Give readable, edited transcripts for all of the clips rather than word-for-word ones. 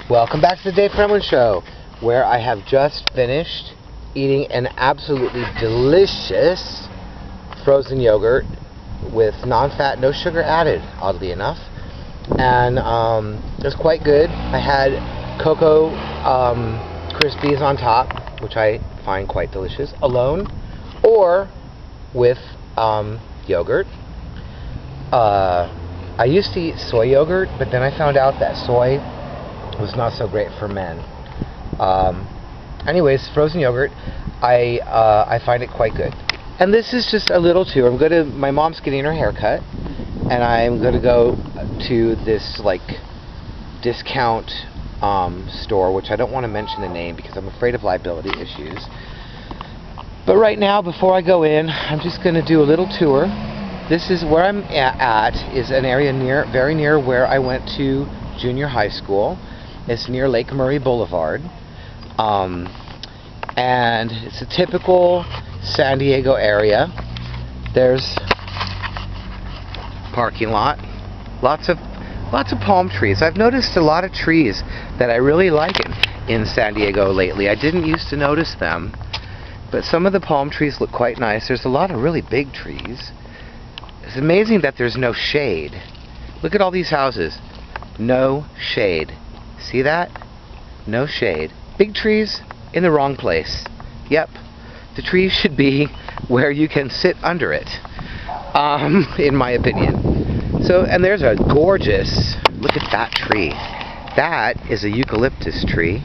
Welcome back to the Dave Fremland Show, where I have just finished eating an absolutely delicious frozen yogurt with non-fat, no sugar added, oddly enough. And it was quite good. I had Cocoa Krispies on top, which I find quite delicious, alone or with yogurt. I used to eat soy yogurt, but then I found out that soy was not so great for men. Anyways, frozen yogurt, I find it quite good. And this is just a little too. My mom's getting her hair cut, and I'm gonna go to this like discount store, which I don't want to mention the name because I'm afraid of liability issues. But right now, before I go in, I'm just gonna do a little tour. This is where I'm at is an area very near where I went to junior high school. It's near Lake Murray Boulevard, and it's a typical San Diego area. There's parking lot, lots of palm trees. I've noticed a lot of trees that I really like in San Diego lately. I didn't used to notice them, but some of the palm trees look quite nice. There's a lot of really big trees. It's amazing that there's no shade. Look at all these houses. No shade. See that? No shade. Big trees in the wrong place. Yep. The tree should be where you can sit under it, in my opinion. So, and there's a gorgeous, look at that tree. That is a eucalyptus tree.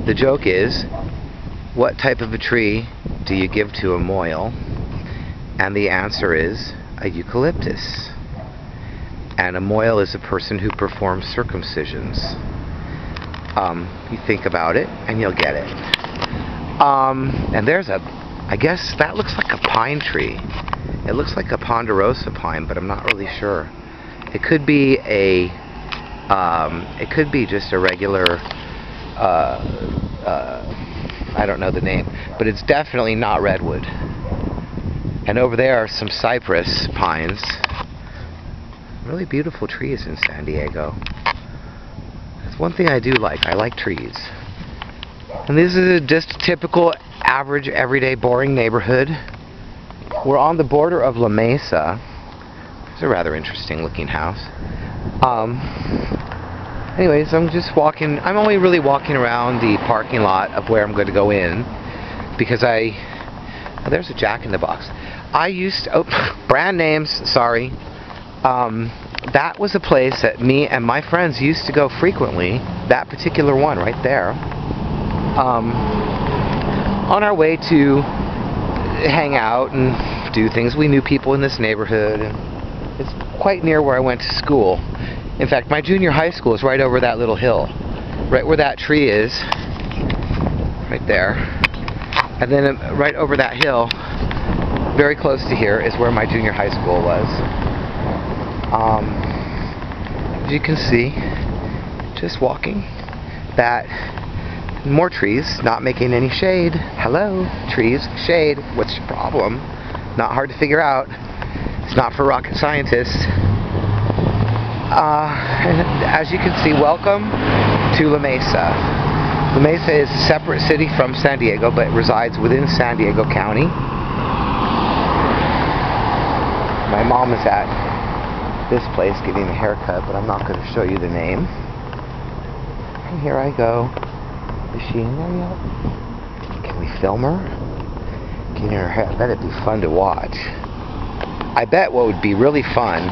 The joke is, what type of a tree do you give to a mohel? And the answer is a eucalyptus. And a mohel is a person who performs circumcisions. You think about it, and you'll get it. And there's I guess that looks like a pine tree. It looks like a ponderosa pine, but I'm not really sure. It could be just a regular, I don't know the name, but it's definitely not redwood. And over there are some cypress pines. Really beautiful trees in San Diego. That's one thing I do like. I like trees. And this is just a typical, average, everyday, boring neighborhood. We're on the border of La Mesa. It's a rather interesting looking house. Anyways, I'm just walking. I'm only really walking around the parking lot of where I'm going to go in because oh, there's a Jack in the Box. I used to, brand names, sorry. That was a place that me and my friends used to go frequently. That particular one right there. On our way to hang out and do things. We knew people in this neighborhood. And it's quite near where I went to school. In fact, my junior high school is right over that little hill. Right where that tree is. Right there. And then right over that hill, very close to here, is where my junior high school was. As you can see, just walking, more trees, not making any shade. Hello, trees, shade, what's your problem? Not hard to figure out. It's not for rocket scientists. And as you can see, welcome to La Mesa. La Mesa is a separate city from San Diego, but it resides within San Diego County. My mom is at this place getting a haircut, but I'm not going to show you the name. And here I go. Is she in there yet? Can we film her? Getting her hair. I bet it'd be fun to watch. I bet what would be really fun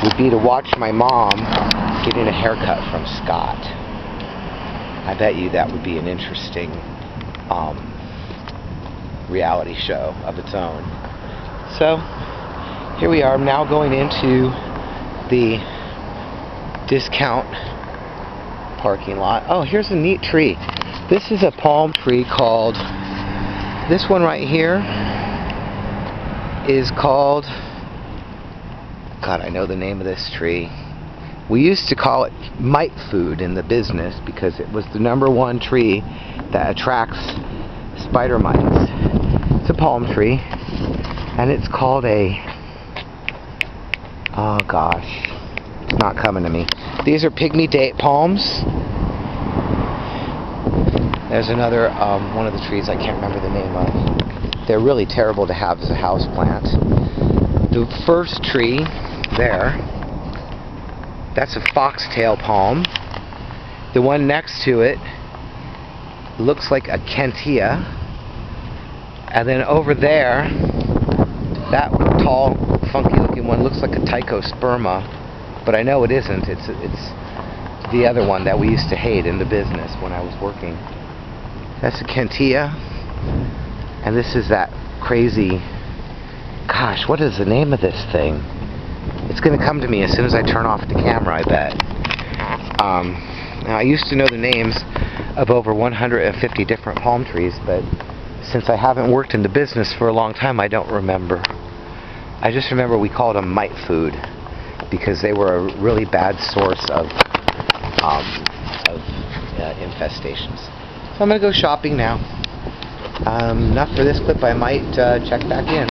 would be to watch my mom getting a haircut from Scott. I bet you that would be an interesting reality show of its own. So, here we are. I'm now going into the discount parking lot. Oh, here's a neat tree. This is a palm tree called, this one right here is called, God, I know the name of this tree. We used to call it mite food in the business because it was the #1 tree that attracts spider mites. It's a palm tree, and it's called oh gosh, it's not coming to me. These are pygmy date palms. There's another one of the trees I can't remember the name of. They're really terrible to have as a house plant. The first tree there, that's a foxtail palm. The one next to it looks like a kentia. And then over there, that tall, funky looking one looks like a Tychosperma, but I know it isn't. It's the other one that we used to hate in the business when I was working. That's a kentia, and this is that crazy, gosh, what is the name of this thing? It's going to come to me as soon as I turn off the camera, I bet. Now I used to know the names of over 150 different palm trees, but since I haven't worked in the business for a long time, I don't remember. I just remember we called them mite food because they were a really bad source of infestations. So I'm going to go shopping now. Not for this clip. I might check back in.